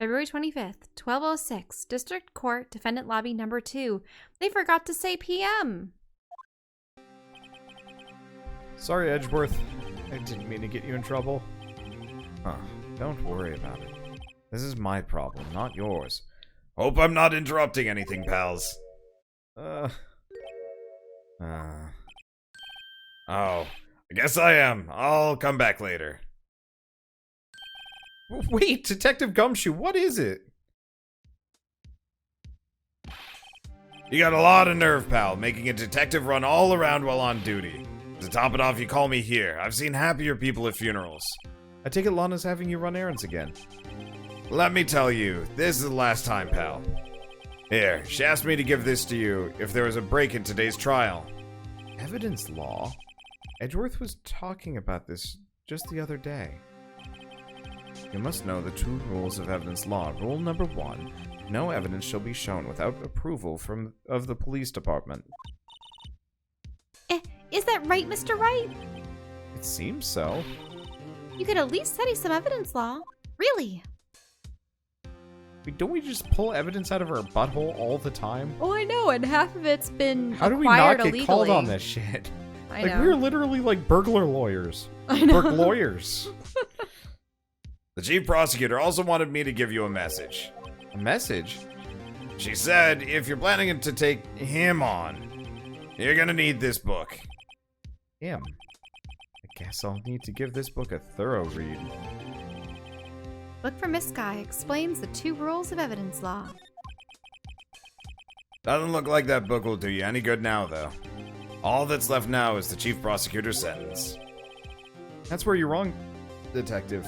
February 25th, 12:06, District Court, Defendant Lobby Number 2. They forgot to say PM. Sorry, Edgeworth. I didn't mean to get you in trouble. Huh. Don't worry about it. This is my problem, not yours. Hope I'm not interrupting anything, pals. Oh, I guess I am. I'll come back later. wait, Detective Gumshoe, what is it? You got a lot of nerve, pal, making a detective run all around while on duty. To top it off, you call me here. I've seen happier people at funerals. I take it Lana's having you run errands again. Let me tell you, this is the last time, pal. Here, she asked me to give this to you if there was a break in today's trial. Evidence law? Edgeworth was talking about this just the other day. You must know the two rules of evidence law. Rule number 1, no evidence shall be shown without approval of the police department. Is that right, Mr. Wright? It seems so. You could at least study some evidence law. Really? Don't we just pull evidence out of our butthole all the time? Oh, I know, and half of it's been How do we not get illegally. called on this shit? I Like, know. we're literally like burglar lawyers. I know. Burg lawyers. The chief prosecutor also wanted me to give you a message. A message? She said if you're planning to take him on, you're gonna need this book. Him. I guess I'll need to give this book a thorough read. Book from Miss Guy explains the two rules of evidence law. Doesn't look like that book will do you any good now, though. All that's left now is the chief prosecutor's sentence. That's where you're wrong, Detective.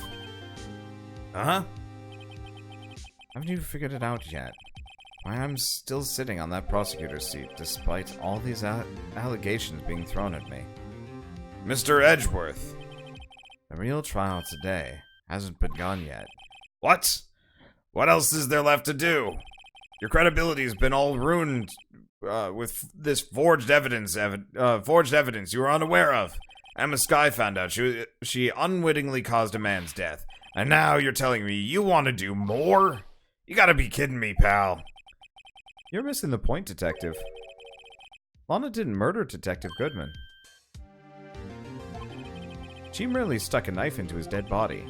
Uh-huh. Haven't you figured it out yet? Why I'm still sitting on that prosecutor's seat despite all these allegations being thrown at me. Mr. Edgeworth. The real trial today hasn't begun yet. What? What else is there left to do? Your credibility's been all ruined with this forged evidence you were unaware of. Emma Skye found out she unwittingly caused a man's death. And now you're telling me you want to do more? You gotta be kidding me, pal. You're missing the point, Detective. Lana didn't murder Detective Goodman. She merely stuck a knife into his dead body.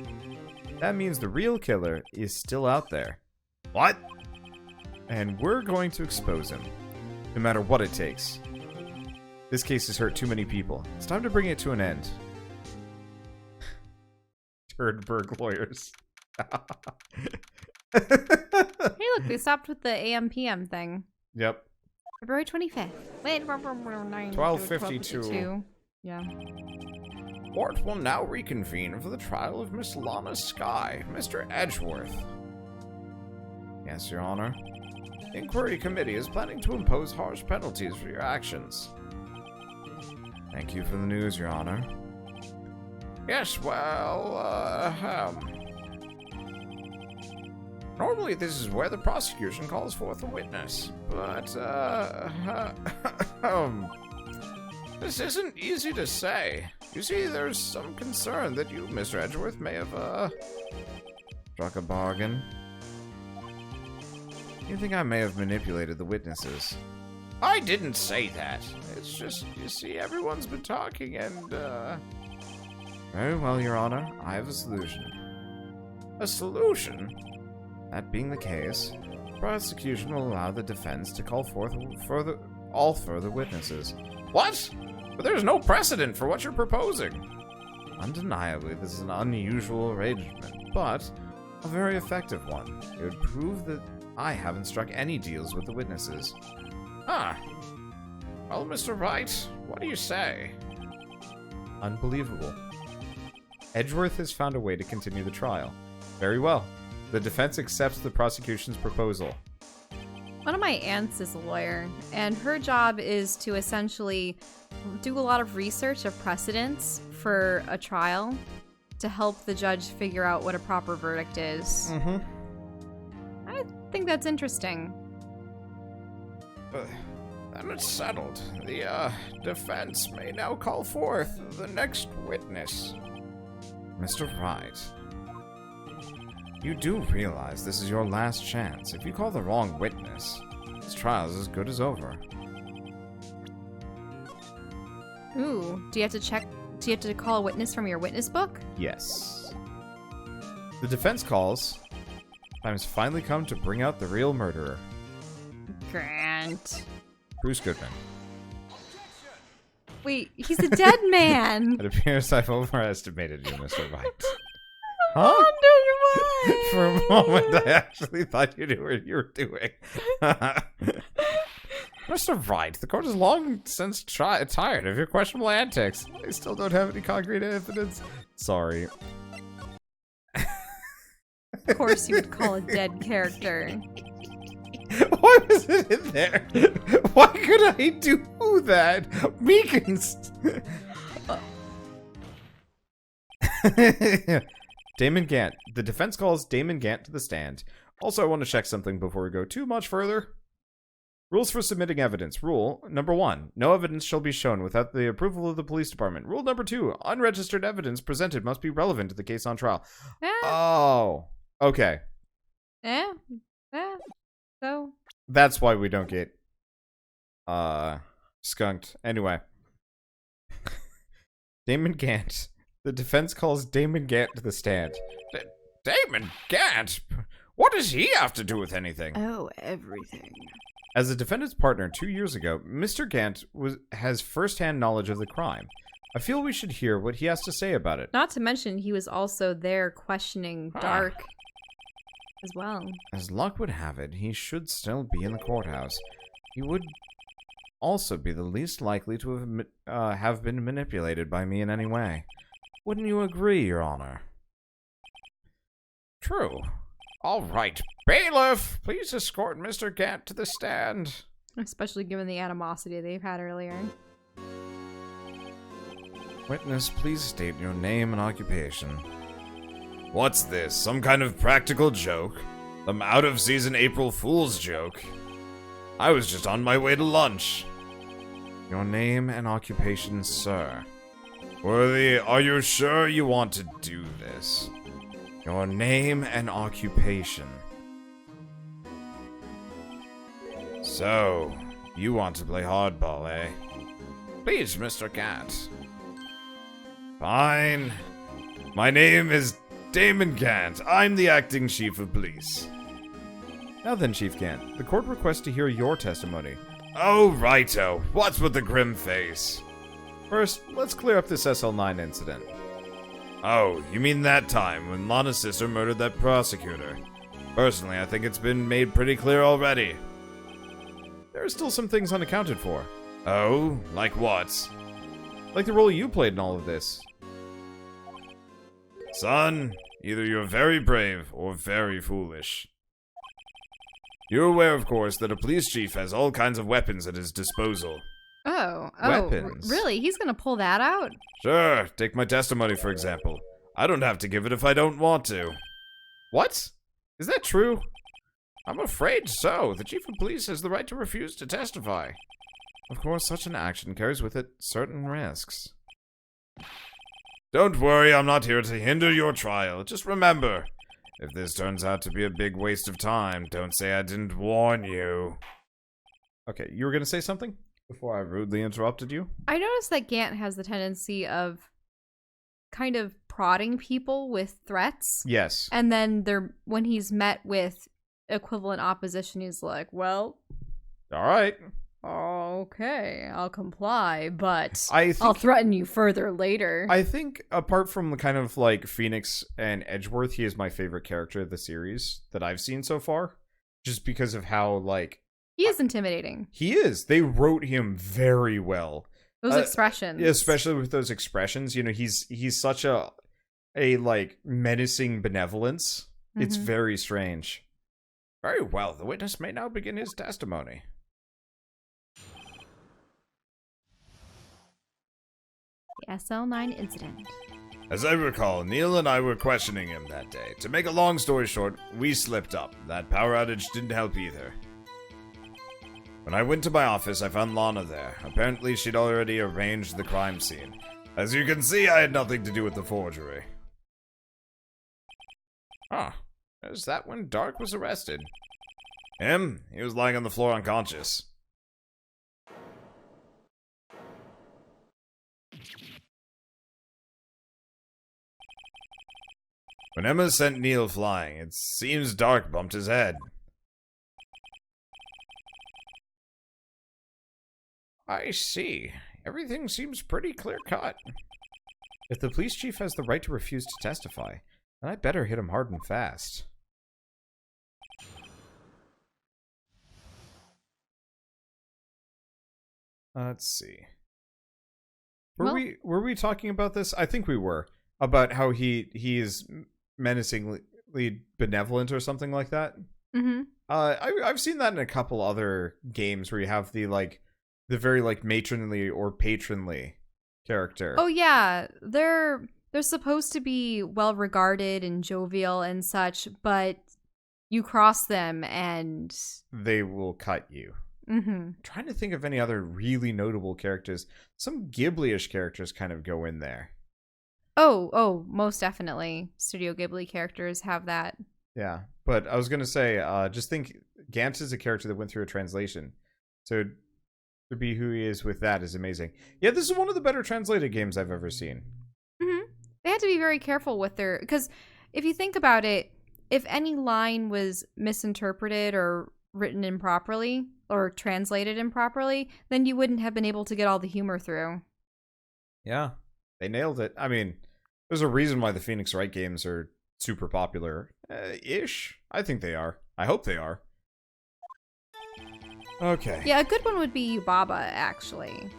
That means the real killer is still out there. What? And we're going to expose him, no matter what it takes. This case has hurt too many people. It's time to bring it to an end. Turdberg lawyers. Hey, look, they stopped with the AM PM thing. Yep. February 25th. Wait, 12:52. Yeah. Court will now reconvene for the trial of Miss Lana Skye, Mr. Edgeworth. Yes, Your Honor. The Inquiry Committee is planning to impose harsh penalties for your actions. Thank you for the news, Your Honor. Yes, well, normally this is where the prosecution calls forth a witness, but, this isn't easy to say. You see, there's some concern that you, Mr. Edgeworth, may have, struck a bargain. You think I may have manipulated the witnesses? I didn't say that. It's just, you see, everyone's been talking and, Very well, Your Honor. I have a solution. A solution? That being the case, the prosecution will allow the defense to call forth all further witnesses. What? But there's no precedent for what you're proposing. Undeniably, this is an unusual arrangement, but a very effective one. It would prove that I haven't struck any deals with the witnesses. Ah. Well, Mr. Wright, what do you say? Unbelievable. Edgeworth has found a way to continue the trial. Very well. The defense accepts the prosecution's proposal. One of my aunts is a lawyer, and her job is to essentially do a lot of research of precedents for a trial to help the judge figure out what a proper verdict is. Mm-hmm. I think that's interesting. Then it's settled. The, defense may now call forth the next witness. Mr. Wright. You do realize this is your last chance. If you call the wrong witness, this trial is as good as over. Ooh, do you have to call a witness from your witness book? Yes. The defense calls. Time has finally come to bring out the real murderer. Grant. Bruce Goodman. Wait, he's a dead man. It appears I've overestimated you, Mr. Wright. Huh? For a moment, I actually thought you knew what you were doing. Mr. Wright, the court has long since tired of your questionable antics. I still don't have any concrete evidence. Sorry. Of course you would call a dead character. Why was it in there? Why could I do that? Meekins! Damon Gant. The defense calls Damon Gant to the stand. Also, I want to check something before we go too much further. Rules for submitting evidence. Rule number 1. No evidence shall be shown without the approval of the police department. Rule number 2. Unregistered evidence presented must be relevant to the case on trial. Oh. Okay. Yeah. So. That's why we don't get, skunked. Anyway. Damon Gant. The defense calls Damon Gant to the stand. Damon Gant? What does he have to do with anything? Oh, everything. As the defendant's partner 2 years ago, Mr. Gant has first-hand knowledge of the crime. I feel we should hear what he has to say about it. Not to mention, he was also there questioning Dark as well. As luck would have it, he should still be in the courthouse. He would also be the least likely to have been manipulated by me in any way. Wouldn't you agree, Your Honor? True. All right, bailiff, please escort Mr. Gant to the stand. Especially given the animosity they've had earlier. Witness, please state your name and occupation. What's this, some kind of practical joke? Some out-of-season April Fool's joke? I was just on my way to lunch. Your name and occupation, sir. Worthy, are you sure you want to do this? Your name and occupation. So, you want to play hardball, eh? Please, Mr. Gant. Fine. My name is Damon Gant. I'm the acting chief of police. Now then, Chief Gant, the court requests to hear your testimony. Oh, righto. What's with the grim face? First, let's clear up this SL9 incident. Oh, you mean that time when Lana's sister murdered that prosecutor? Personally, I think it's been made pretty clear already. There are still some things unaccounted for. Oh? Like what? Like the role you played in all of this. Son, either you're very brave or very foolish. You're aware, of course, that a police chief has all kinds of weapons at his disposal. Oh, Weapons. Really? He's gonna pull that out? Sure, take my testimony, for example. I don't have to give it if I don't want to. What? Is that true? I'm afraid so. The chief of police has the right to refuse to testify. Of course, such an action carries with it certain risks. Don't worry, I'm not here to hinder your trial. Just remember, if this turns out to be a big waste of time, don't say I didn't warn you. Okay, you were gonna say something? Before I rudely interrupted you? I noticed that Gant has the tendency of kind of prodding people with threats. Yes. And then when he's met with equivalent opposition, he's like, well, Alright. okay, I'll comply, but I'll threaten you further later. I think, apart from the kind of, like, Phoenix and Edgeworth, he is my favorite character of the series that I've seen so far. Just because of how, like... He is intimidating. He is. They wrote him very well. Those expressions. Especially with those expressions. You know, he's such a like, menacing benevolence. Mm-hmm. It's very strange. Very well. The witness may now begin his testimony. The SL9 incident. As I recall, Neil and I were questioning him that day. To make a long story short, we slipped up. That power outage didn't help either. When I went to my office, I found Lana there. Apparently, she'd already arranged the crime scene. As you can see, I had nothing to do with the forgery. Is that when Dark was arrested? Him? He was lying on the floor unconscious. When Emma sent Neil flying, it seems Dark bumped his head. I see. Everything seems pretty clear-cut. If the police chief has the right to refuse to testify, then I'd better hit him hard and fast. Let's see. Were we talking about this? I think we were. About how he is menacingly benevolent or something like that. Mm-hmm. I've seen that in a couple other games where you have the very matronly or patronly character. Oh yeah, they're supposed to be well regarded and jovial and such, but you cross them and they will cut you. Mm-hmm. I'm trying to think of any other really notable characters. Some Ghibli-ish characters kind of go in there. Oh, most definitely. Studio Ghibli characters have that. Yeah, but I was gonna say, just think, Gant is a character that went through a translation, so to be who he is with that is amazing. Yeah, this is one of the better translated games I've ever seen. Mm-hmm. They had to be very careful with their, because if you think about it, if any line was misinterpreted or written improperly or translated improperly, then you wouldn't have been able to get all the humor through. Yeah, they nailed it. I mean, there's a reason why the Phoenix Wright games are super popular. Ish. I think they are. I hope they are. Okay. Yeah, a good one would be Yubaba, actually.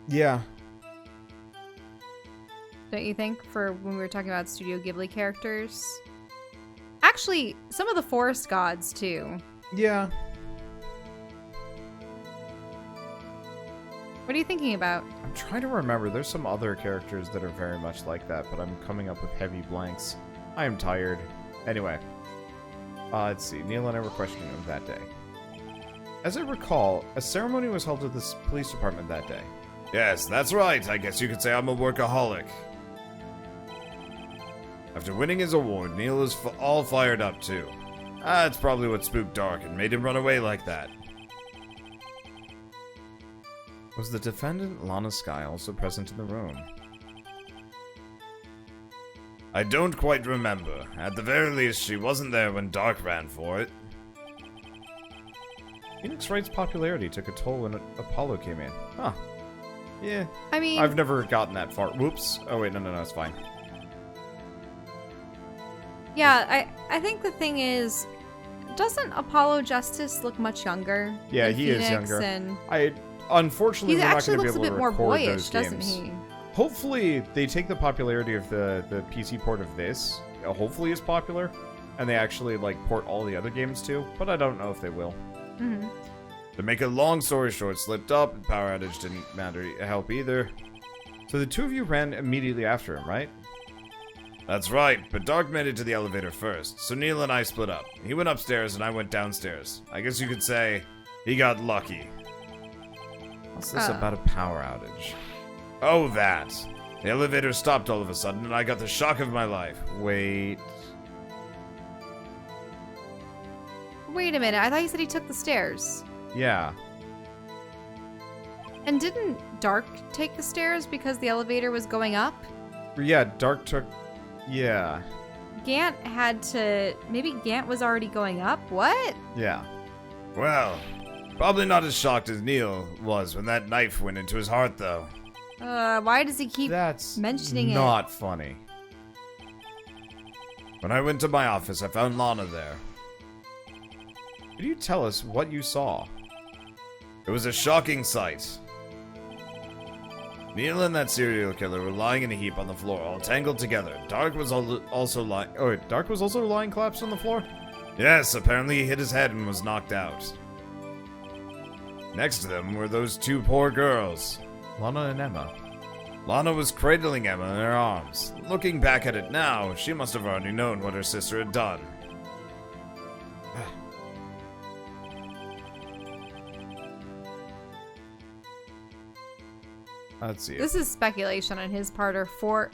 Yeah. Don't you think? For when we were talking about Studio Ghibli characters. Actually, some of the forest gods, too. Yeah. What are you thinking about? I'm trying to remember. There's some other characters that are very much like that, but I'm coming up with heavy blanks. I am tired. Anyway. Let's see. Neil and I were questioning him that day. As I recall, a ceremony was held at the police department that day. Yes, that's right. I guess you could say I'm a workaholic. After winning his award, Neil is all fired up too. That's probably what spooked Dark and made him run away like that. Was the defendant, Lana Sky, also present in the room? I don't quite remember. At the very least, she wasn't there when Dark ran for it. Phoenix Wright's popularity took a toll when Apollo came in. Huh. Yeah. I mean, I've never gotten that far. Whoops. Oh, wait, no, it's fine. yeah, I think the thing is, doesn't Apollo Justice look much younger? Yeah, than he Phoenix? is younger. And Unfortunately, he we're not actually going to be looks a able bit to more record boyish, those doesn't games. he? Hopefully, they take the popularity of the PC port of this, hopefully is popular, and they actually, port all the other games too, but I don't know if they will. Mm-hmm. To make a long story short, slipped up, and power outage didn't help either. So the two of you ran immediately after him, right? That's right, but Dark made it to the elevator first, so Neil and I split up. He went upstairs and I went downstairs. I guess you could say he got lucky. What's this about a power outage? Oh, that. The elevator stopped all of a sudden and I got the shock of my life. Wait Wait a minute, I thought you said he took the stairs. Yeah. And didn't Dark take the stairs because the elevator was going up? Yeah, Dark took... Yeah. Gant had to... Maybe Gant was already going up? What? Yeah. Well, probably not as shocked as Neil was when that knife went into his heart, though. Why does he keep mentioning it? That's not funny. When I went to my office, I found Lana there. Could you tell us what you saw? It was a shocking sight. Neil and that serial killer were lying in a heap on the floor, all tangled together. Dark was also lying... Oh, wait, Dark was also lying collapsed on the floor? Yes, apparently he hit his head and was knocked out. Next to them were those two poor girls, Lana and Emma. Lana was cradling Emma in her arms. Looking back at it now, she must have already known what her sister had done. Let's see. This is speculation on his part or for,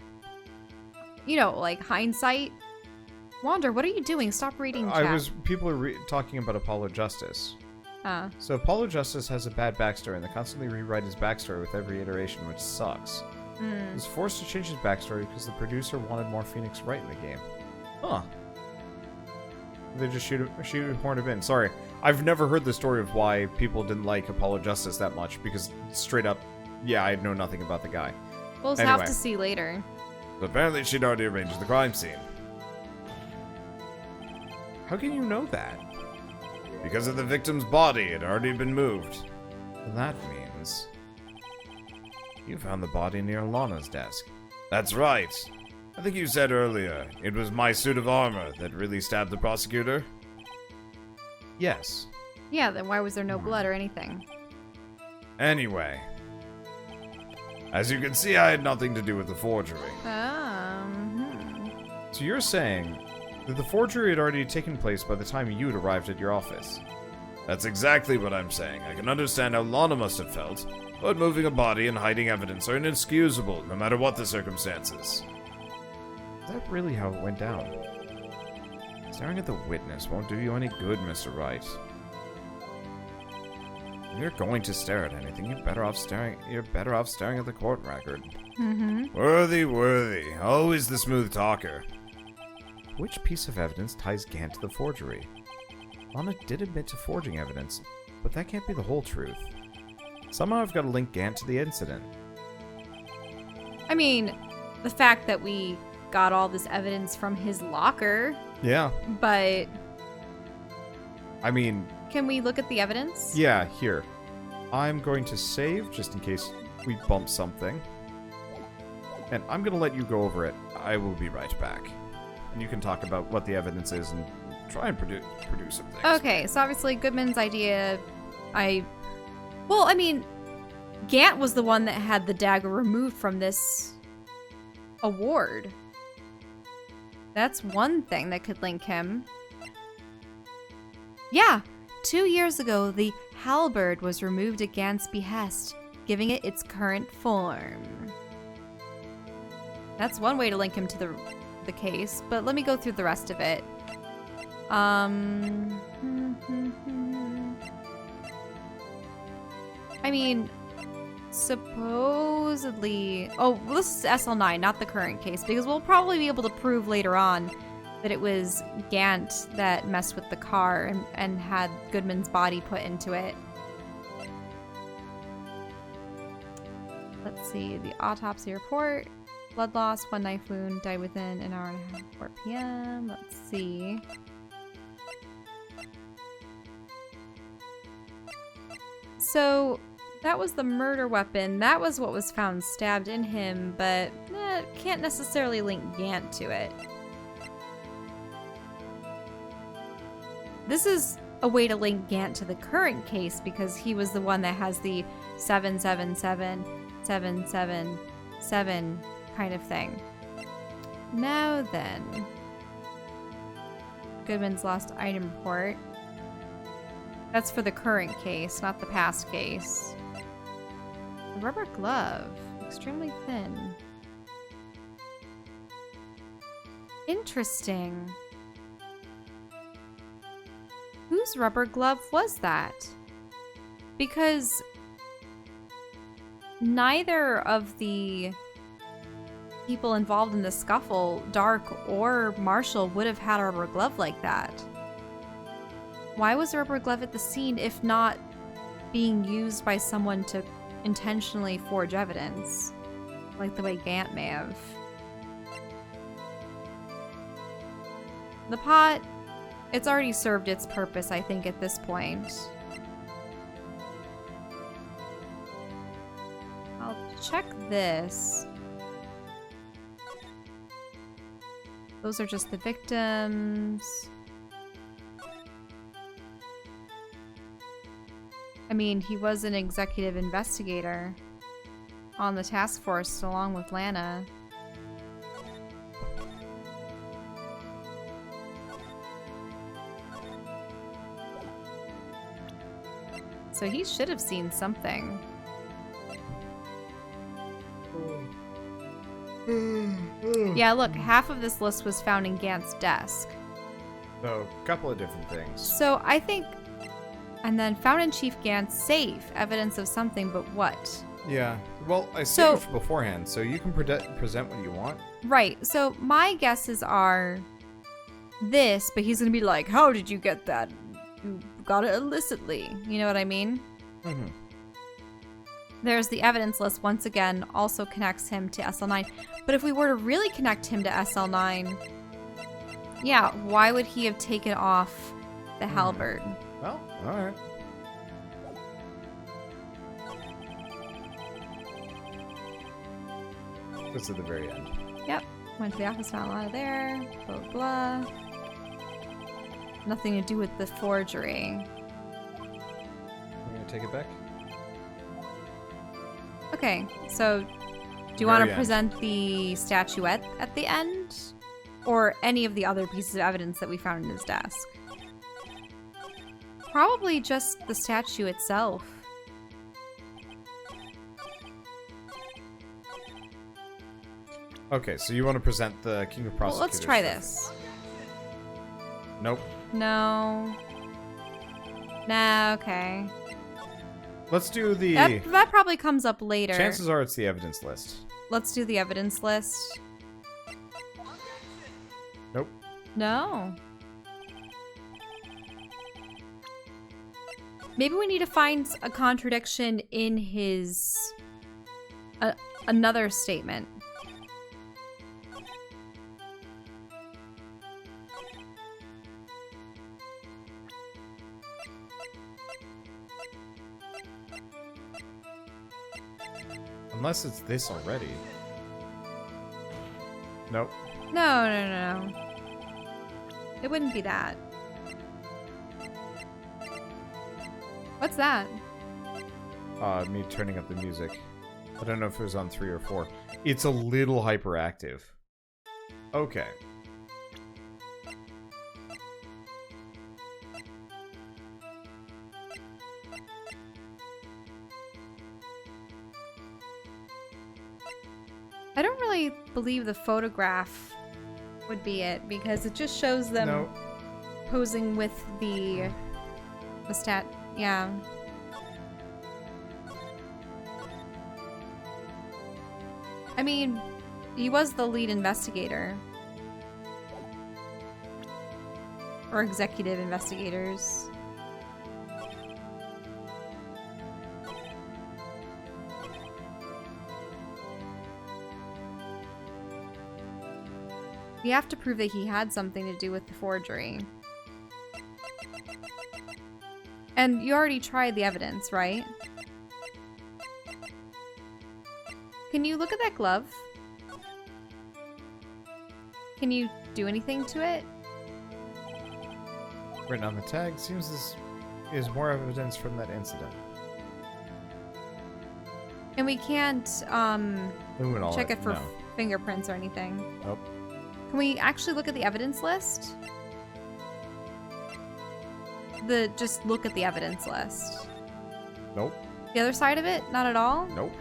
hindsight. Wander, what are you doing? Stop reading chat. People are talking about Apollo Justice. So Apollo Justice has a bad backstory, and they constantly rewrite his backstory with every iteration, which sucks. He was forced to change his backstory because the producer wanted more Phoenix Wright in the game. Huh. They just shoehorned him in. Sorry, I've never heard the story of why people didn't like Apollo Justice that much, because straight up, yeah, I know nothing about the guy. We'll have to see later. So apparently she'd already arranged the crime scene. How can you know that? Because of the victim's body had already been moved. That means you found the body near Lana's desk. That's right. I think you said earlier it was my suit of armor that really stabbed the prosecutor. Yes. Yeah, then why was there no blood or anything? Anyway, as you can see, I had nothing to do with the forgery. So you're saying that the forgery had already taken place by the time you'd arrived at your office? That's exactly what I'm saying. I can understand how Lana must have felt, but moving a body and hiding evidence are inexcusable, no matter what the circumstances. Is that really how it went down? Staring at the witness won't do you any good, Mr. Wright. If you're going to stare at anything, you're better off staring at the court record. Worthy. Always the smooth talker. Which piece of evidence ties Gant to the forgery? Lana did admit to forging evidence, but that can't be the whole truth. Somehow I've got to link Gant to the incident. I mean, the fact that we got all this evidence from his locker. Yeah. But... I mean... Can we look at the evidence? Yeah, here. I'm going to save, just in case we bump something. And I'm going to let you go over it. I will be right back. And you can talk about what the evidence is and try and produce some things. Okay, so obviously Goodman's idea... Gant was the one that had the dagger removed from this award. That's one thing that could link him. Yeah, 2 years ago, the halberd was removed at Gant's behest, giving it its current form. That's one way to link him to the case, but let me go through the rest of it. I mean, supposedly... Oh, well, this is SL9, not the current case, because we'll probably be able to prove later on that it was Gant that messed with the car and had Goodman's body put into it. Let's see, the autopsy report. Blood loss, 1 knife wound, died within an hour and a half, 4 p.m. Let's see. So, that was the murder weapon. That was what was found stabbed in him, but can't necessarily link Gant to it. This is a way to link Gant to the current case because he was the one that has the 777 kind of thing. Now then, Goodman's lost item report. That's for the current case, not the past case. A rubber glove, extremely thin. Interesting. Whose rubber glove was that? Because neither of the people involved in the scuffle, Dark or Marshall, would have had a rubber glove like that. Why was a rubber glove at the scene if not being used by someone to intentionally forge evidence? Like the way Gant may have. The pot, it's already served its purpose, I think, at this point. I'll check this. Those are just the victims. I mean, he was an executive investigator on the task force along with Lana. So he should have seen something. Yeah, look, half of this list was found in Gant's desk. So, a couple of different things. So I think... And then found in Chief Gant's safe, evidence of something, but what? Yeah. Well, I saved beforehand, so you can present what you want. Right, so my guesses are this, but he's gonna be like, how did you get that? You got it illicitly. You know what I mean? Mm-hmm. There's the evidence list, once again, also connects him to SL9. But if we were to really connect him to SL9, yeah, why would he have taken off the halberd? Well, alright. This is at the very end. Yep. Went to the office, found a lot of there. Blah, blah, blah. Nothing to do with the forgery. I'm gonna take it back. Okay, so do you want to present the statuette at the end? Or any of the other pieces of evidence that we found in his desk? Probably just the statue itself. Okay, so you want to present the King of Prosecutors? Well, let's try this. Nope. No. Nah, okay. Let's do the... That probably comes up later. Chances are it's the evidence list. Let's do the evidence list. Nope. No. Maybe we need to find a contradiction in his... another statement. Unless it's this already. Nope. No. It wouldn't be that. What's that? Me turning up the music. I don't know if it was on 3 or 4. It's a little hyperactive. Okay. I don't really believe the photograph would be it, because it just shows them posing with the stat. Yeah. I mean, he was the lead investigator. Or executive investigators. We have to prove that he had something to do with the forgery. And you already tried the evidence, right? Can you look at that glove? Can you do anything to it? Written on the tag, seems this is more evidence from that incident. And we can't check it for no. fingerprints or anything. Nope. Can we actually look at the evidence list? Just look at the evidence list. Nope. The other side of it? Not at all? Nope.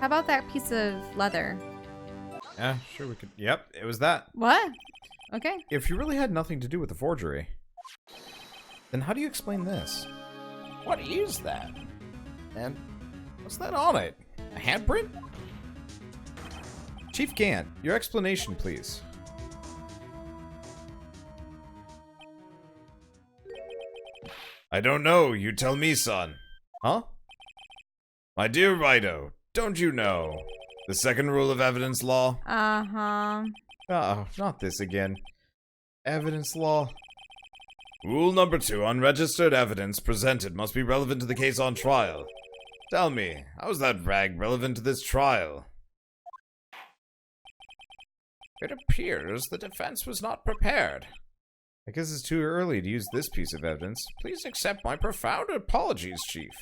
How about that piece of leather? Yeah, sure we could. Yep, it was that. What? Okay. If you really had nothing to do with the forgery, then how do you explain this? What is that? And what's that on it? A handprint? Chief Gant, your explanation, please. I don't know. You tell me, son. Huh? My dear Rido, don't you know the second rule of evidence law? Uh-huh. Uh-oh, not this again. Evidence law. Rule number 2, unregistered evidence presented must be relevant to the case on trial. Tell me, how is that rag relevant to this trial? It appears the defense was not prepared. I guess it's too early to use this piece of evidence. Please accept my profound apologies, Chief.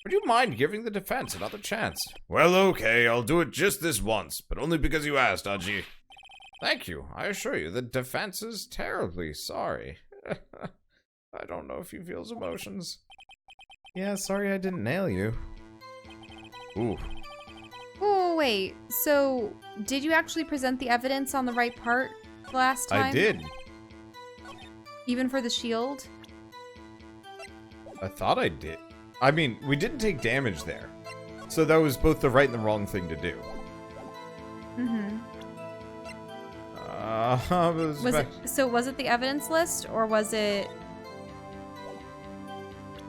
Would you mind giving the defense another chance? Well, okay, I'll do it just this once, but only because you asked, Aji. Thank you. I assure you, the defense is terribly sorry. I don't know if he feels emotions. Yeah, sorry I didn't nail you. Ooh. Oh, wait. So, did you actually present the evidence on the right part last time? I did. Even for the shield? I thought I did. I mean, we didn't take damage there. So that was both the right and the wrong thing to do. Mm-hmm. Was it the evidence list, or was it...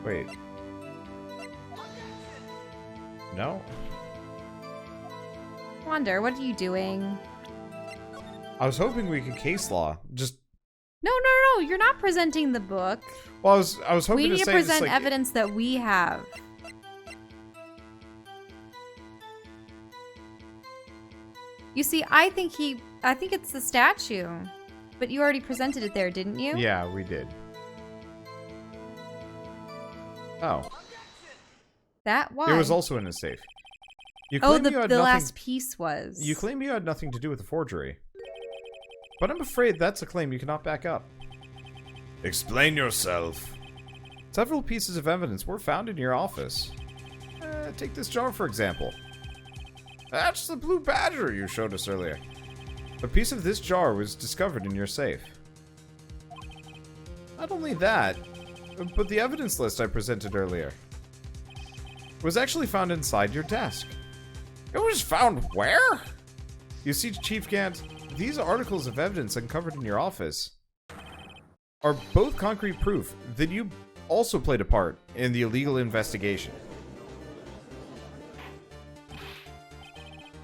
Wait. No. Wander, what are you doing? I was hoping we could case law. Just... No, you're not presenting the book. Well, I was hoping we need to to say present this, like, evidence that we have. You see, I think it's the statue. But you already presented it there, didn't you? Yeah, we did. Oh. Why? It was also in a safe. You Oh, claim you had the nothing, last piece was. You claim you had nothing to do with the forgery. But I'm afraid that's a claim you cannot back up. Explain yourself. Several pieces of evidence were found in your office. Take this jar, for example. That's the blue badger you showed us earlier. A piece of this jar was discovered in your safe. Not only that, but the evidence list I presented earlier was actually found inside your desk. It was found where? You see, Chief Gant, these articles of evidence uncovered in your office are both concrete proof that you also played a part in the illegal investigation.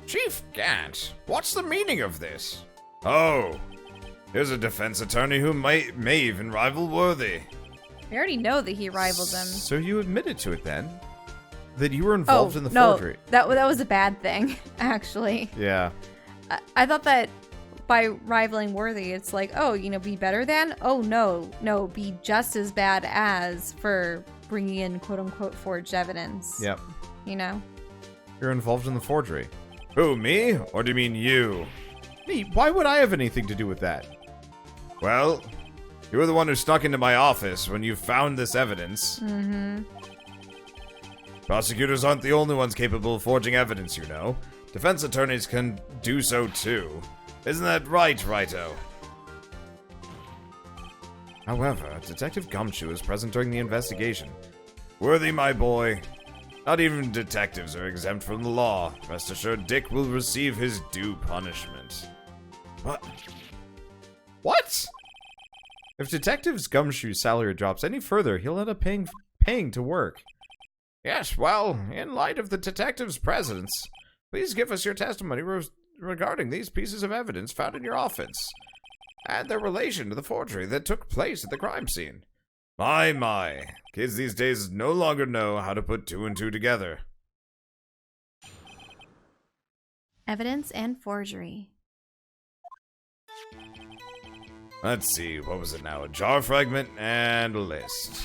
Chief Gant, what's the meaning of this? Oh, here's a defense attorney who may even rival Worthy. We already know that he rivals him. So you admitted to it then? That you were involved in the forgery? That was a bad thing, actually. Yeah. I thought that by rivaling Worthy, it's like, oh, be better than? Oh, no, be just as bad as for bringing in quote-unquote forged evidence. Yep. You're involved in the forgery. Who, me? Or do you mean you? Me? Why would I have anything to do with that? Well, you were the one who snuck into my office when you found this evidence. Mm-hmm. Prosecutors aren't the only ones capable of forging evidence, you know. Defense attorneys can do so too. Isn't that right, Righto? However, Detective Gumshoe was present during the investigation. Worthy, my boy. Not even detectives are exempt from the law. Rest assured, Dick will receive his due punishment. What? What? If Detective Gumshoe's salary drops any further, he'll end up paying to work. Yes, well, in light of the detective's presence, please give us your testimony regarding these pieces of evidence found in your office, and their relation to the forgery that took place at the crime scene. My. Kids these days no longer know how to put two and two together. Evidence and forgery. Let's see, what was it now? A jar fragment and a list.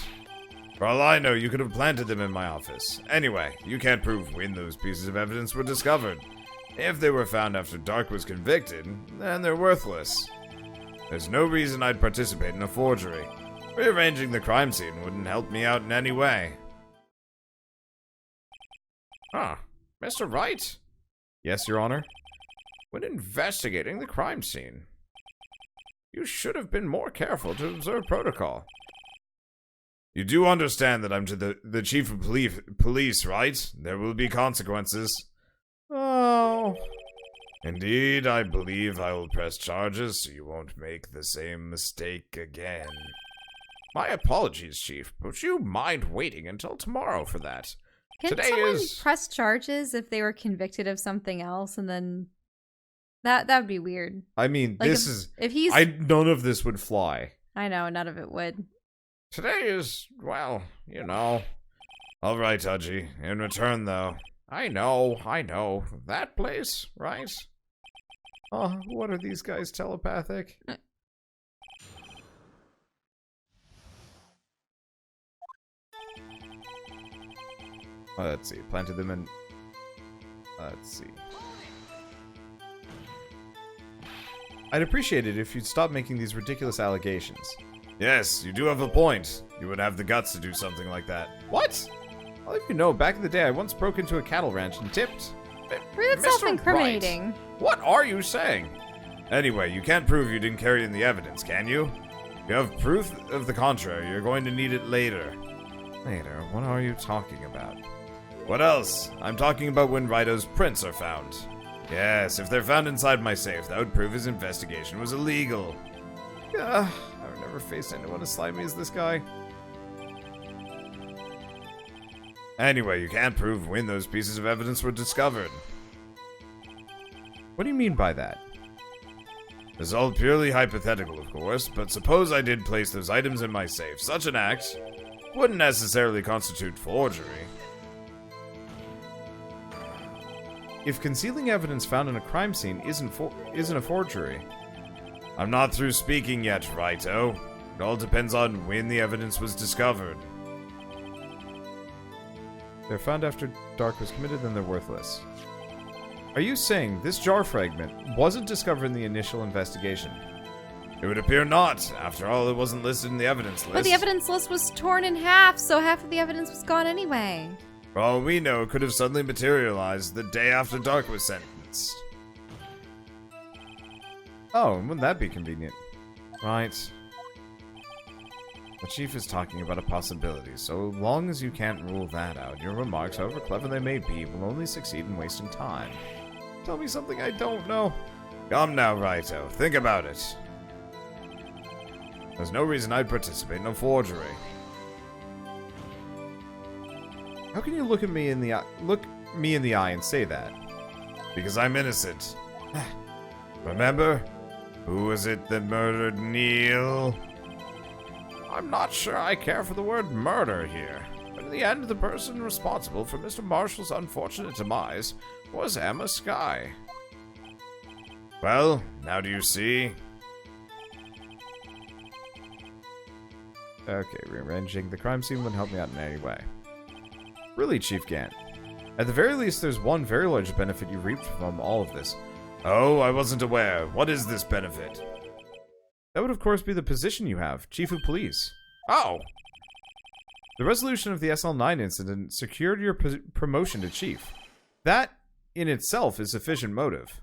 For all I know, you could have planted them in my office. Anyway, you can't prove when those pieces of evidence were discovered. If they were found after Dark was convicted, then they're worthless. There's no reason I'd participate in a forgery. Rearranging the crime scene wouldn't help me out in any way. Mr. Wright? Yes, Your Honor? When investigating the crime scene, you should have been more careful to observe protocol. You do understand that I'm to the chief of police, right? There will be consequences. Oh. Indeed, I believe I will press charges so you won't make the same mistake again. My apologies, Chief, but would you mind waiting until tomorrow for that? Can someone press charges if they were convicted of something else, and then that would be weird. I mean, like none of this would fly. I know, none of it would. Today is, well, All right, Udgy. In return, though, I know. That place, right? Oh, what are these guys, telepathic? Let's see. Planted them in... Let's see. I'd appreciate it if you'd stop making these ridiculous allegations. Yes, you do have a point. You would have the guts to do something like that. What? I'll let you know, back in the day, I once broke into a cattle ranch and tipped That's Mr. self-incriminating. Wright, what are you saying? Anyway, you can't prove you didn't carry in the evidence, can you? If you have proof of the contrary, you're going to need it later. Later? What are you talking about? What else? I'm talking about when Rito's prints are found. Yes, if they're found inside my safe, that would prove his investigation was illegal. I've never faced anyone as slimy as this guy. Anyway, you can't prove when those pieces of evidence were discovered. What do you mean by that? This is all purely hypothetical, of course, but suppose I did place those items in my safe. Such an act wouldn't necessarily constitute forgery. If concealing evidence found in a crime scene isn't a forgery. I'm not through speaking yet, Rito. It all depends on when the evidence was discovered. They're found after dark was committed, then they're worthless. Are you saying this jar fragment wasn't discovered in the initial investigation? It would appear not. After all, it wasn't listed in the evidence list. But the evidence list was torn in half, so half of the evidence was gone anyway. For all we know, it could have suddenly materialized the day after Dark was sentenced. Oh, wouldn't that be convenient? Right. The chief is talking about a possibility. So long as you can't rule that out, your remarks, however clever they may be, will only succeed in wasting time. Tell me something I don't know. Come now, Rito. Think about it. There's no reason I'd participate in a forgery. How can you look me in the eye and say that? Because I'm innocent. Remember? Who was it that murdered Neil? I'm not sure I care for the word murder here. But in the end, the person responsible for Mr. Marshall's unfortunate demise was Emma Skye. Well, now do you see? Okay, rearranging the crime scene wouldn't help me out in any way. Really, Chief Gant. At the very least, there's one very large benefit you reaped from all of this. Oh, I wasn't aware. What is this benefit? That would, of course, be the position you have, Chief of Police. Oh! The resolution of the SL9 incident secured your promotion to Chief. That, in itself, is sufficient motive.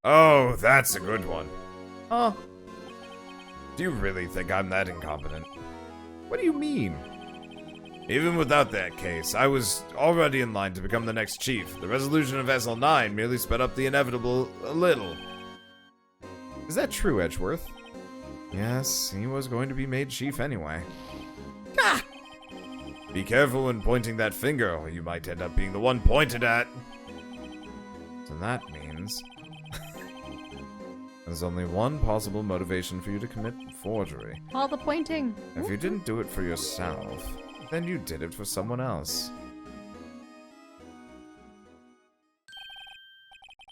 Oh, that's a good one. Huh? Do you really think I'm that incompetent? What do you mean? Even without that case, I was already in line to become the next chief. The resolution of SL9 merely sped up the inevitable a little. Is that true, Edgeworth? Yes, he was going to be made chief anyway. Ah! Be careful when pointing that finger, or you might end up being the one pointed at. So that means... there's only one possible motivation for you to commit forgery. All the pointing. If you didn't do it for yourself, then you did it for someone else.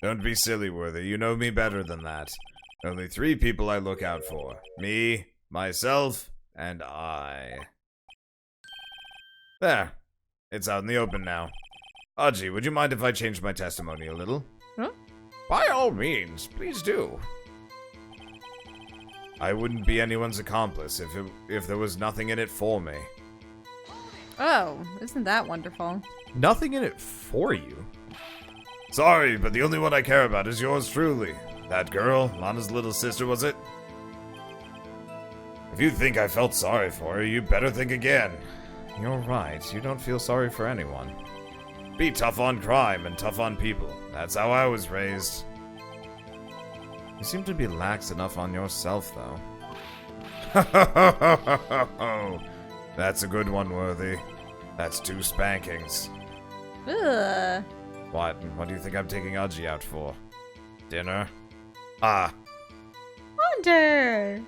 Don't be silly, Worthy. You know me better than that. Only 3 people I look out for. Me, myself, and I. There. It's out in the open now. Aji, would you mind if I changed my testimony a little? Huh? By all means, please do. I wouldn't be anyone's accomplice if there was nothing in it for me. Oh, isn't that wonderful? Nothing in it for you? Sorry, but the only one I care about is yours truly. That girl, Lana's little sister, was it? If you think I felt sorry for her, you better think again. You're right, you don't feel sorry for anyone. Be tough on crime and tough on people. That's how I was raised. You seem to be lax enough on yourself, though. That's a good one, Worthy. That's 2 spankings. Ugh. What do you think I'm taking Aji out for? Dinner? Ah. Wander!